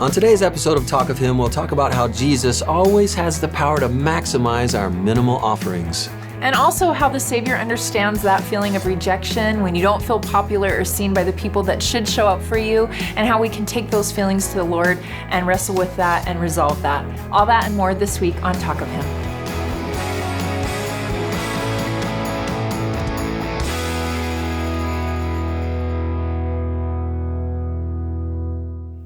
On today's episode of Talk of Him, we'll talk about how Jesus always has the power to maximize our minimal offerings. And also how the Savior understands that feeling of rejection when you don't feel popular or seen by the people that should show up for you, and how we can take those feelings to the Lord and wrestle with that and resolve that. All that and more this week on Talk of Him.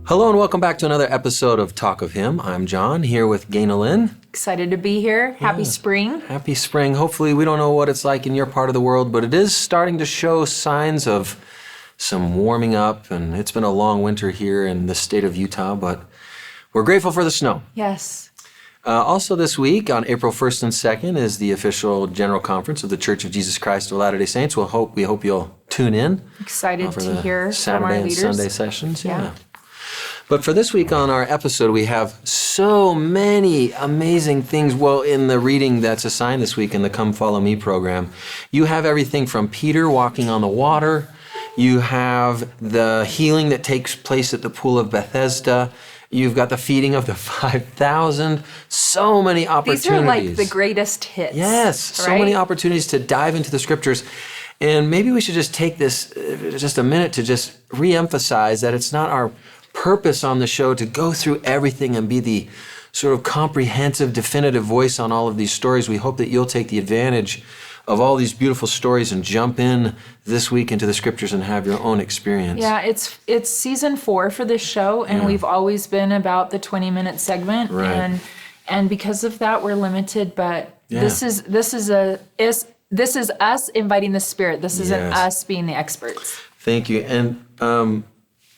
Hello and welcome back to another episode of Talk of Him. I'm John, here with Ganel-Lyn. Excited to be here. Happy spring. Happy spring. Hopefully we don't know what it's like in your part of the world, but it is starting to show signs of some warming up, and it's been a long winter here in the state of Utah, but we're grateful for the snow. Yes. Also this week, on April 1st and 2nd, is the official General Conference of the Church of Jesus Christ of Latter-day Saints. We hope you'll tune in. Excited for to hear Saturday from our and leaders. Sunday sessions. But for this week on our episode, we have so many amazing things. Well, in the reading that's assigned this week in the Come Follow Me program, you have everything from Peter walking on the water. You have the healing that takes place at the pool of Bethesda. You've got the feeding of the 5,000. So many opportunities. These are like the greatest hits. Yes, so many opportunities to dive into the scriptures. And maybe we should just take this just a minute to just reemphasize that it's not our purpose on the show to go through everything and be the sort of comprehensive, definitive voice on all of these stories. We hope that you'll take the advantage of all these beautiful stories and jump in this week into the scriptures and have your own experience. Yeah, it's season 4 for this show, and we've always been about the 20-minute segment, and because of that we're limited. But this is us inviting the Spirit. This isn't us being the experts. Thank you. And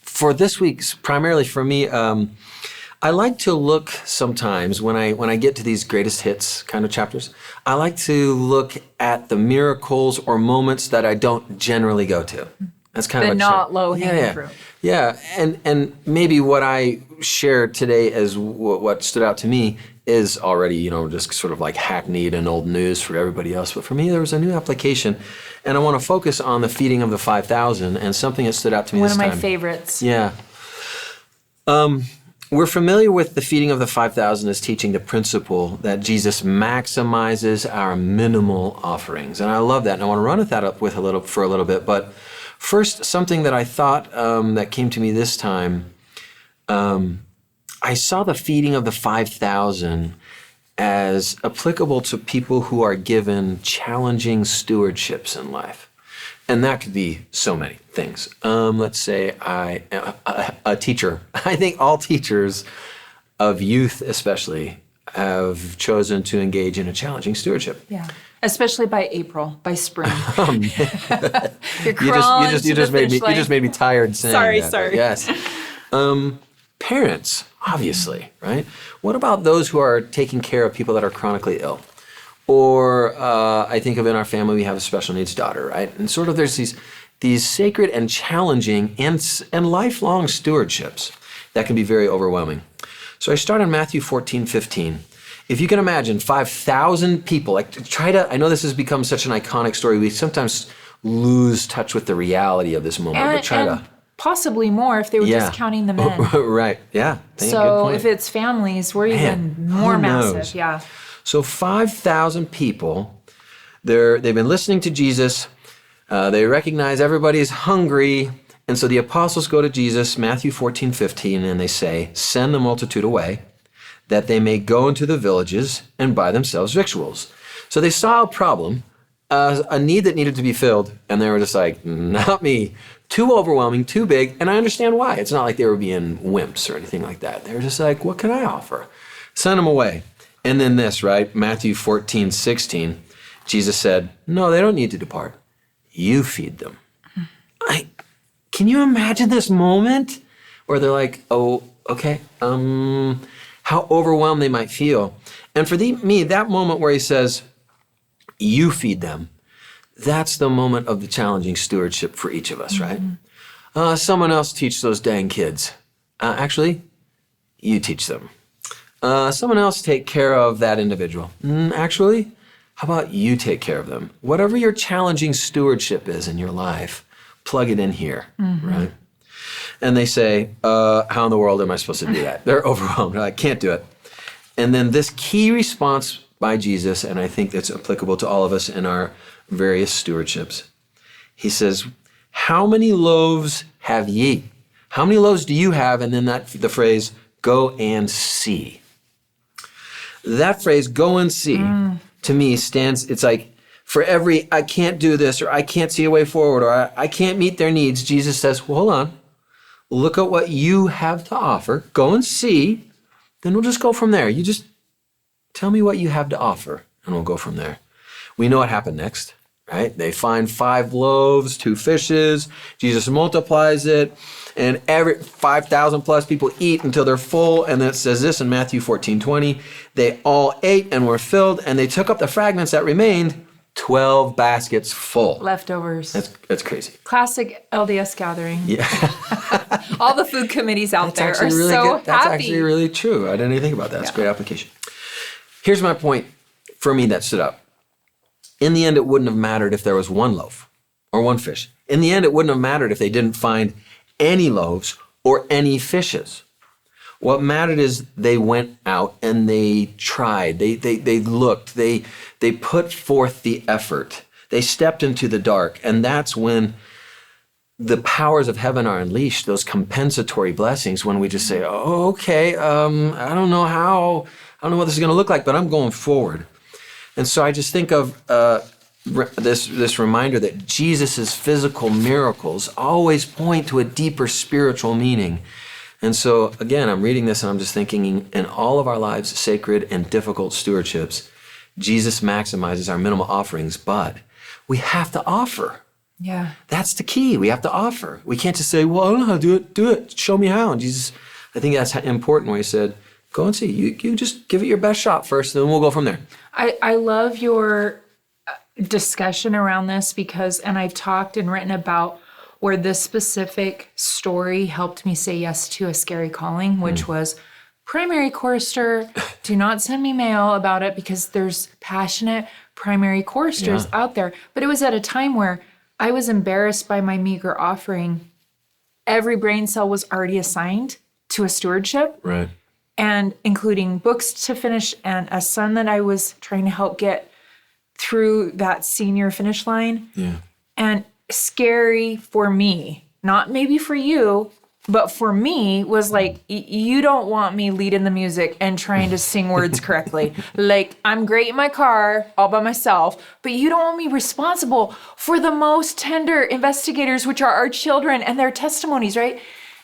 for this week's, primarily for me, I like to look sometimes when I get to these greatest hits kind of chapters, I like to look at the miracles or moments that I don't generally go to. That's kind of not low hanging fruit. Yeah, and maybe what I share today as what stood out to me is already, just sort of like hackneyed and old news for everybody else. But for me, there was a new application, and I want to focus on the feeding of the 5,000 and something that stood out to me this time. One of my favorites. Yeah. We're familiar with the feeding of the 5,000 as teaching the principle that Jesus maximizes our minimal offerings. And I love that, and I want to run with that up for a little bit. But first, something that I thought that came to me this time, I saw the feeding of the 5,000 as applicable to people who are given challenging stewardships in life. And that could be so many things. Let's say I am a teacher. I think all teachers of youth especially have chosen to engage in a challenging stewardship. Yeah. Especially by April, by spring. You just made me tired saying that. Sorry. Yes. Parents, obviously, right? What about those who are taking care of people that are chronically ill? Or I think of in our family, we have a special needs daughter, right? And sort of there's these sacred and challenging and lifelong stewardships that can be very overwhelming. So I start in Matthew 14:15. If you can imagine 5,000 people, I know this has become such an iconic story. We sometimes lose touch with the reality of this moment, and possibly more if they were just counting the men. Right, yeah. So if it's families, we're even more massive, yeah. So 5,000 people, they've been listening to Jesus. They recognize everybody's hungry. And so the apostles go to Jesus, Matthew 14:15, and they say, "Send the multitude away, that they may go into the villages and buy themselves victuals." So they saw a problem, a need that needed to be filled, and they were just like, not me. Too overwhelming, too big, and I understand why. It's not like they were being wimps or anything like that. They were just like, what can I offer? Send them away. And then this, right? Matthew 14:16, Jesus said, no, they don't need to depart. You feed them. Can you imagine this moment where they're like, oh, okay, how overwhelmed they might feel. And for me, that moment where he says, you feed them, that's the moment of the challenging stewardship for each of us, right? Someone else teach those dang kids. Actually, you teach them. Someone else take care of that individual. Actually, how about you take care of them? Whatever your challenging stewardship is in your life, plug it in here, right? And they say, how in the world am I supposed to do that? They're overwhelmed. They're like, can't do it. And then this key response by Jesus, and I think that's applicable to all of us in our various stewardships. He says, how many loaves have ye? How many loaves do you have? And then the phrase, go and see. That phrase, go and see, to me stands, it's like, for every, I can't do this, or I can't see a way forward, or I can't meet their needs, Jesus says, well, hold on. Look at what you have to offer. Go and see. Then we'll just go from there. You just tell me what you have to offer, and we'll go from there. We know what happened next, right? They find 5 loaves, 2 fishes. Jesus multiplies it, and every 5,000 plus people eat until they're full. And then it says this in Matthew 14:20. They all ate and were filled, and they took up the fragments that remained, 12 baskets full. Leftovers. That's crazy. Classic LDS gathering. Yeah. All the food committees out there are really so good. That's happy. actually really true. I didn't even think about that. It's a great application. Here's my point for me that stood up. In the end, it wouldn't have mattered if there was 1 loaf or 1 fish. In the end, it wouldn't have mattered if they didn't find any loaves or any fishes. What mattered is they went out and they tried. They looked. They put forth the effort. They stepped into the dark. And that's when the powers of heaven are unleashed, those compensatory blessings, when we just say, oh, okay, I don't know how, I don't know what this is going to look like, but I'm going forward. And so I just think of this reminder that Jesus's physical miracles always point to a deeper spiritual meaning. And so, again, I'm reading this and I'm just thinking, in all of our lives, sacred and difficult stewardships, Jesus maximizes our minimal offerings, but we have to offer. Yeah. That's the key. We have to offer. We can't just say, well, I don't know how to do it. Do it. Show me how. And Jesus, I think that's important where he said, go and see. You just give it your best shot first, and then we'll go from there. I love your discussion around this because, and I've talked and written about where this specific story helped me say yes to a scary calling, which was primary chorister. Do not send me mail about it because there's passionate primary choristers out there. But it was at a time where I was embarrassed by my meager offering. Every brain cell was already assigned to a stewardship. Right. And including books to finish and a son that I was trying to help get through that senior finish line. Yeah. And scary for me, not maybe for you, but for me was like, you don't want me leading the music and trying to sing words correctly. Like, I'm great in my car all by myself, but you don't want me responsible for the most tender investigators, which are our children and their testimonies, right?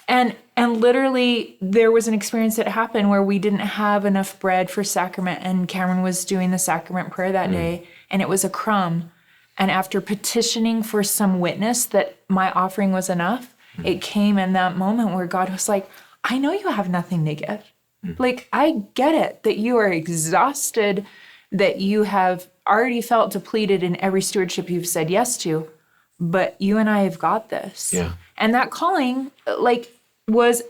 And literally there was an experience that happened where we didn't have enough bread for sacrament, and Cameron was doing the sacrament prayer that day, and it was a crumb. And after petitioning for some witness that my offering was enough, it came in that moment where God was like, I know you have nothing to give. Like, I get it that you are exhausted, that you have already felt depleted in every stewardship you've said yes to, but you and I have got this. Yeah. And that calling, like, was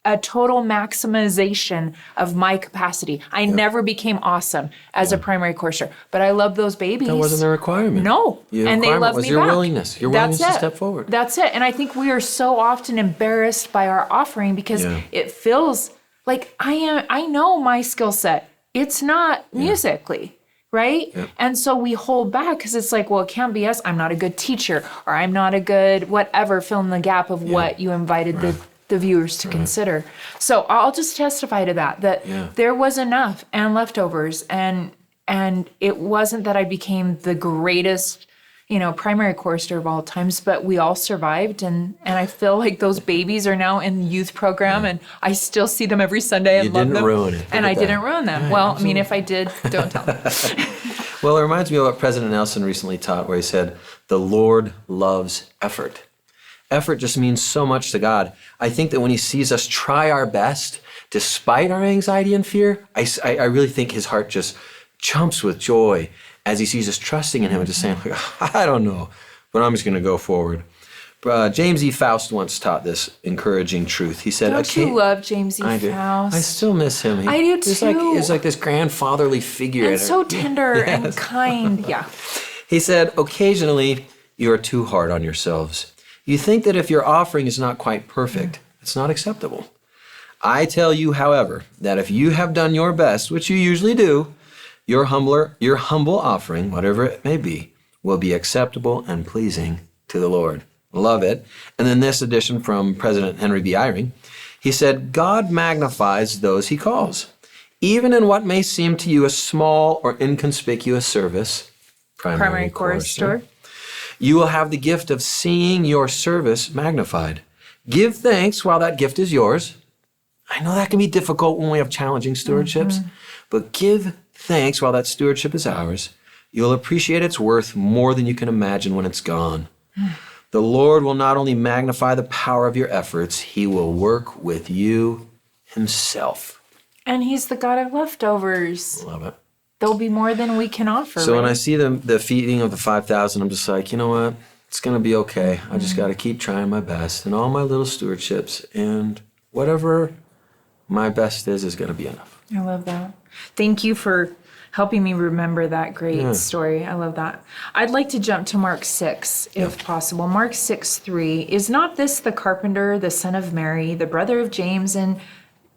a total maximization of my capacity. I never became awesome as a primary chorister, but I love those babies. That wasn't the requirement. No. And they love was me your back. willingness. Your willingness to step forward. That's it. And I think we are so often embarrassed by our offering because it feels like I know my skill set. It's not musically, right? Yeah. And so we hold back because it's like, well, it can't be us. I'm not a good teacher, or I'm not a good whatever, fill in the gap of what you invited the viewers to consider. So I'll just testify to that there was enough and leftovers, and it wasn't that I became the greatest, primary chorister of all times, but we all survived, and I feel like those babies are now in the youth program, and I still see them every Sunday and love them. You didn't ruin it. And I didn't ruin them. Yeah, well, absolutely. I mean, if I did, don't tell them. Well, it reminds me of what President Nelson recently taught, where he said, the Lord loves effort. Effort just means so much to God. I think that when he sees us try our best, despite our anxiety and fear, I really think his heart just jumps with joy as he sees us trusting in him and just saying, I don't know, but I'm just going to go forward. James E. Faust once taught this encouraging truth. He said, Don't you love James E. Faust? I still miss him. I do too. He's like this grandfatherly figure. And so tender and kind. Yeah. He said, occasionally you are too hard on yourselves. You think that if your offering is not quite perfect, it's not acceptable. I tell you, however, that if you have done your best, which you usually do, your humble offering, whatever it may be, will be acceptable and pleasing to the Lord. Love it. And then this addition from President Henry B. Eyring, he said, God magnifies those he calls. Even in what may seem to you a small or inconspicuous service, primary chorister, you will have the gift of seeing your service magnified. Give thanks while that gift is yours. I know that can be difficult when we have challenging stewardships, but give thanks while that stewardship is ours. You'll appreciate its worth more than you can imagine when it's gone. The Lord will not only magnify the power of your efforts, he will work with you himself. And he's the God of leftovers. Love it. There'll be more than we can offer. So when I see the feeding of the 5,000, I'm just like, you know what? It's going to be okay. I just got to keep trying my best in all my little stewardships. And whatever my best is going to be enough. I love that. Thank you for helping me remember that great story. I love that. I'd like to jump to Mark 6, if possible. Mark 6:3. Is not this the carpenter, the son of Mary, the brother of James, and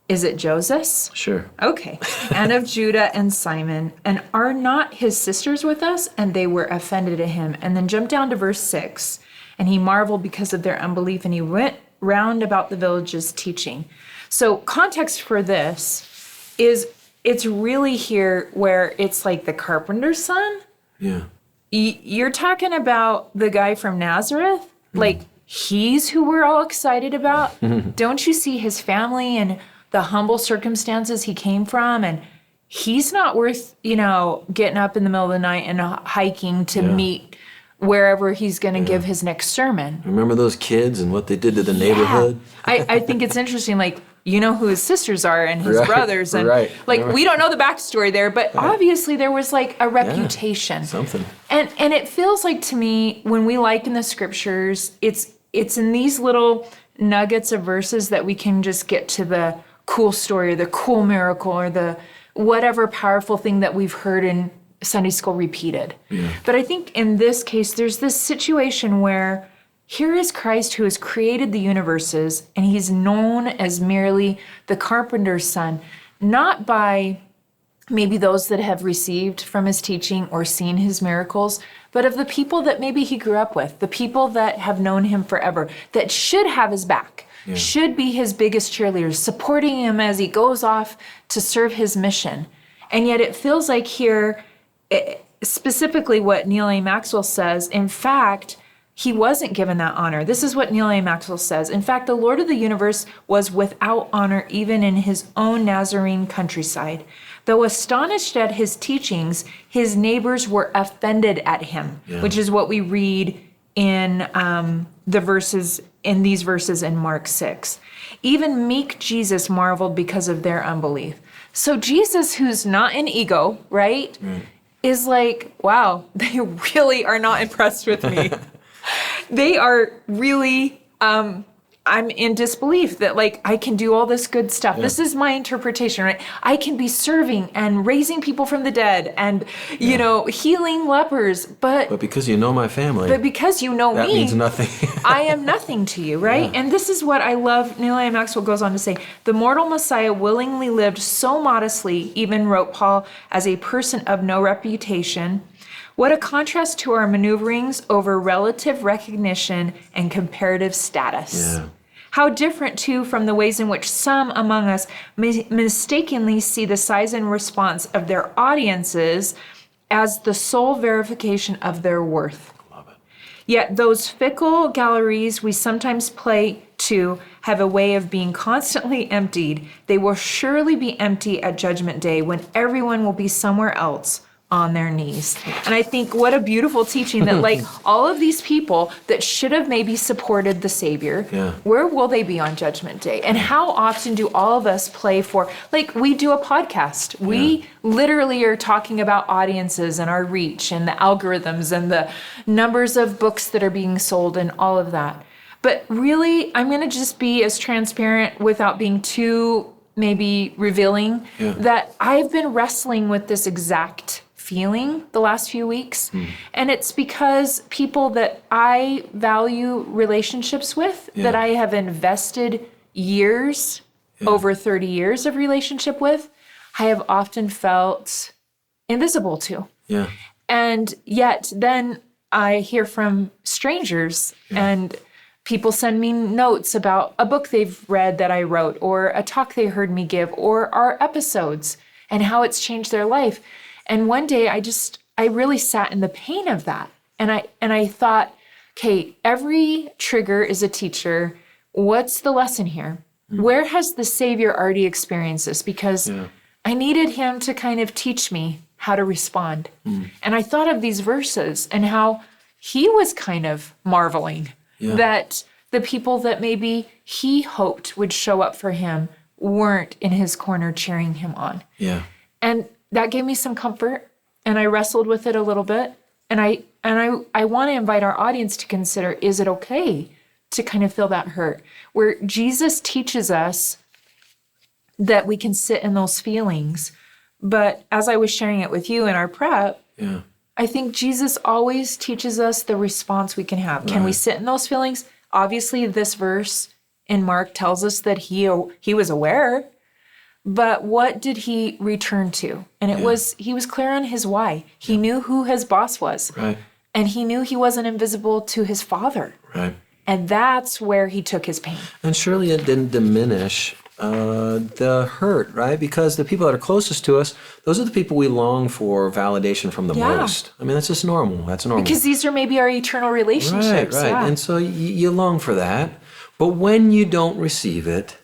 is it Joseph? Sure. Okay. And of Judah and Simon. And are not his sisters with us? And they were offended at him. And then jump down to verse 6. And he marveled because of their unbelief, and he went round about the villages teaching. So context for this is it's really here where it's like the carpenter's son. Yeah. You're talking about the guy from Nazareth? Like, he's who we're all excited about? Don't you see his family and the humble circumstances he came from? And he's not worth, getting up in the middle of the night and hiking to meet wherever he's going to give his next sermon. Remember those kids and what they did to the neighborhood? I think it's interesting, like, you know who his sisters are and his brothers. And we don't know the backstory there, but obviously there was like a reputation. Something. And it feels like to me, when we liken the scriptures, it's in these little nuggets of verses that we can just get to the cool story or the cool miracle or the whatever powerful thing that we've heard in Sunday school repeated. Yeah. But I think in this case, there's this situation where here is Christ who has created the universes, and he's known as merely the carpenter's son, not by maybe those that have received from his teaching or seen his miracles, but of the people that maybe he grew up with, the people that have known him forever, that should have his back, should be his biggest cheerleaders, supporting him as he goes off to serve his mission. And yet it feels like here, specifically what Neil A. Maxwell says, in fact, he wasn't given that honor. This is what Neil A. Maxwell says. In fact, the Lord of the universe was without honor even in his own Nazarene countryside. Though astonished at his teachings, his neighbors were offended at him, which is what we read in these verses in Mark 6. Even meek Jesus marveled because of their unbelief. So Jesus, who's not an ego, right, is like, wow, they really are not impressed with me. They are really, I'm in disbelief that like I can do all this good stuff. Yeah. This is my interpretation, right? I can be serving and raising people from the dead and, healing lepers, but because you know my family. But because you know that me. That means nothing. I am nothing to you, right? Yeah. And this is what I love. Neil A. Maxwell goes on to say, the mortal Messiah willingly lived so modestly, even wrote Paul, as a person of no reputation. What a contrast to our maneuverings over relative recognition and comparative status. Yeah. How different, too, from the ways in which some among us mistakenly see the size and response of their audiences as the sole verification of their worth. Love it. Yet those fickle galleries we sometimes play to have a way of being constantly emptied. They will surely be empty at Judgment Day when everyone will be somewhere else on their knees. And I think what a beautiful teaching that like all of these people that should have maybe supported the Savior, where will they be on Judgment Day? And how often do all of us play for, like we do a podcast. We literally are talking about audiences and our reach and the algorithms and the numbers of books that are being sold and all of that. But really, I'm going to just be as transparent without being too maybe revealing that I've been wrestling with this exact feeling the last few weeks. And it's because people that I value relationships with, that I have invested years, over 30 years of relationship with, I have often felt invisible to. Yeah. And yet then I hear from strangers and people send me notes about a book they've read that I wrote, or a talk they heard me give, or our episodes and how it's changed their life. And one day I really sat in the pain of that. And I thought, okay, every trigger is a teacher. What's the lesson here? Where has the Savior already experienced this? Because I needed him to kind of teach me how to respond. And I thought of these verses and how he was kind of marveling that the people that maybe he hoped would show up for him weren't in his corner cheering him on. Yeah. And that gave me some comfort, and I wrestled with it a little bit. And I want to invite our audience to consider, is it okay to kind of feel that hurt? Where Jesus teaches us that we can sit in those feelings. But as I was sharing it with you in our prep, I think Jesus always teaches us the response we can have. Can we sit in those feelings? Obviously, this verse in Mark tells us that he was aware, but what did he return to? And he was clear on his why. He knew who his boss was. Right. And he knew he wasn't invisible to his Father. Right. And that's where he took his pain. And surely it didn't diminish the hurt, right? Because the people that are closest to us, those are the people we long for validation from the most. I mean, that's just normal. That's normal. Because these are maybe our eternal relationships. Right. Yeah. And so you long for that. But when you don't receive it,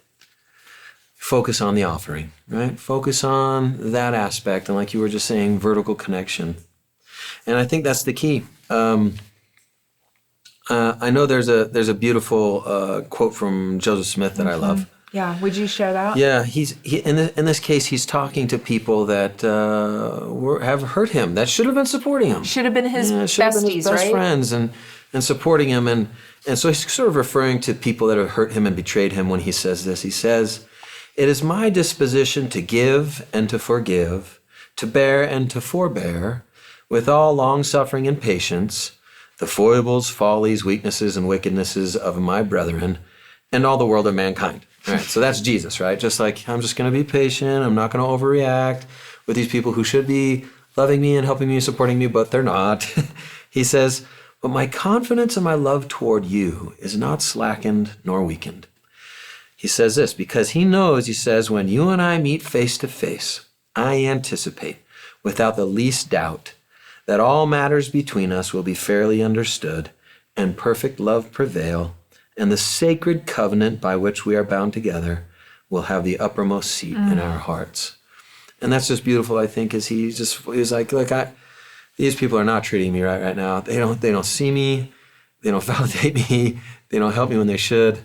focus on the offering, right? Focus on that aspect. And like you were just saying, vertical connection. And I think that's the key. I know there's a beautiful quote from Joseph Smith that I love. Yeah, would you share that? Yeah, in this case, he's talking to people that have hurt him, that should have been supporting him. Should have been his besties, have been his best right? friends and supporting him. And so he's sort of referring to people that have hurt him and betrayed him when he says this. He says, "It is my disposition to give and to forgive, to bear and to forbear, with all long-suffering and patience, the foibles, follies, weaknesses, and wickednesses of my brethren, and all the world of mankind." All right, so that's Jesus, right? Just like, I'm just going to be patient. I'm not going to overreact with these people who should be loving me and helping me and supporting me, but they're not. He says, "But my confidence and my love toward you is not slackened nor weakened." He says this, because he knows, he says, when you and I meet face to face, I anticipate, without the least doubt, that all matters between us will be fairly understood and perfect love prevail, and the sacred covenant by which we are bound together will have the uppermost seat in our hearts. And that's just beautiful, I think, is he's like, look, these people are not treating me right now. They don't see me. They don't validate me. They don't help me when they should.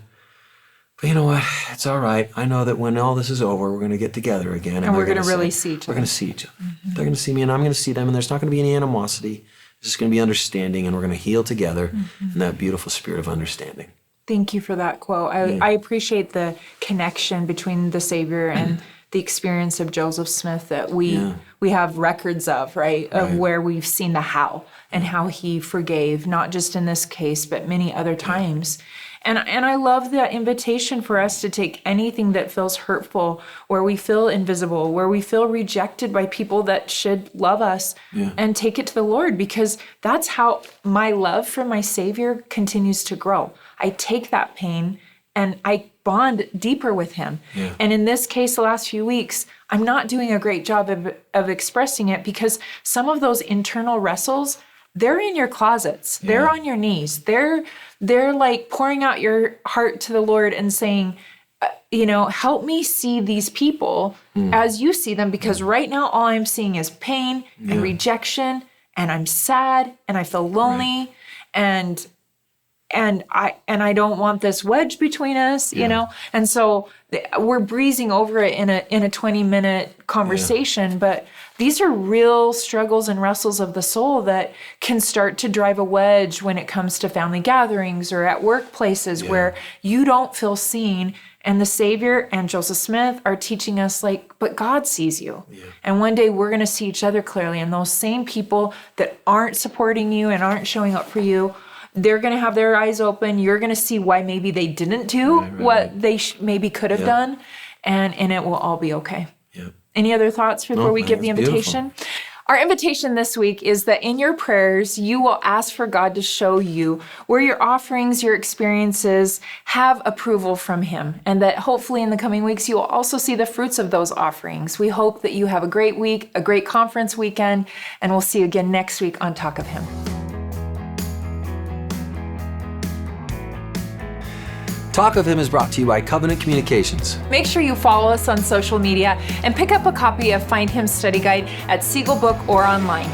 But you know what? It's all right. I know that when all this is over, we're going to get together again. And we're going to really see each other. We're going to see each other. They're going to see me and I'm going to see them, and there's not going to be any animosity. It's just going to be understanding, and we're going to heal together in that beautiful spirit of understanding. Thank you for that quote. I appreciate the connection between the Savior and the experience of Joseph Smith that we have records of, right? Of where we've seen the how and how he forgave, not just in this case, but many other times. And I love that invitation for us to take anything that feels hurtful, where we feel invisible, where we feel rejected by people that should love us, and take it to the Lord, because that's how my love for my Savior continues to grow. I take that pain and I bond deeper with him. And in this case, the last few weeks, I'm not doing a great job of expressing it, because some of those internal wrestles, they're in your closets. They're on your knees. They're like pouring out your heart to the Lord and saying, help me see these people as you see them, because right now all I'm seeing is pain and rejection, and I'm sad and I feel lonely, and I don't want this wedge between us, you know? And so we're breezing over it in a 20-minute conversation, but these are real struggles and wrestles of the soul that can start to drive a wedge when it comes to family gatherings or at workplaces where you don't feel seen And the Savior and Joseph Smith are teaching us, like, but God sees you. Yeah. And one day we're going to see each other clearly. And those same people that aren't supporting you and aren't showing up for you, they're going to have their eyes open. You're going to see why maybe they didn't do what they maybe could have done. And it will all be okay. Yeah. Any other thoughts before we give the invitation? Beautiful. Our invitation this week is that in your prayers, you will ask for God to show you where your offerings, your experiences have approval from Him. And that hopefully in the coming weeks, you will also see the fruits of those offerings. We hope that you have a great week, a great conference weekend, and we'll see you again next week on Talk of Him. Talk of Him is brought to you by Covenant Communications. Make sure you follow us on social media and pick up a copy of Find Him Study Guide at Seagull Book or online.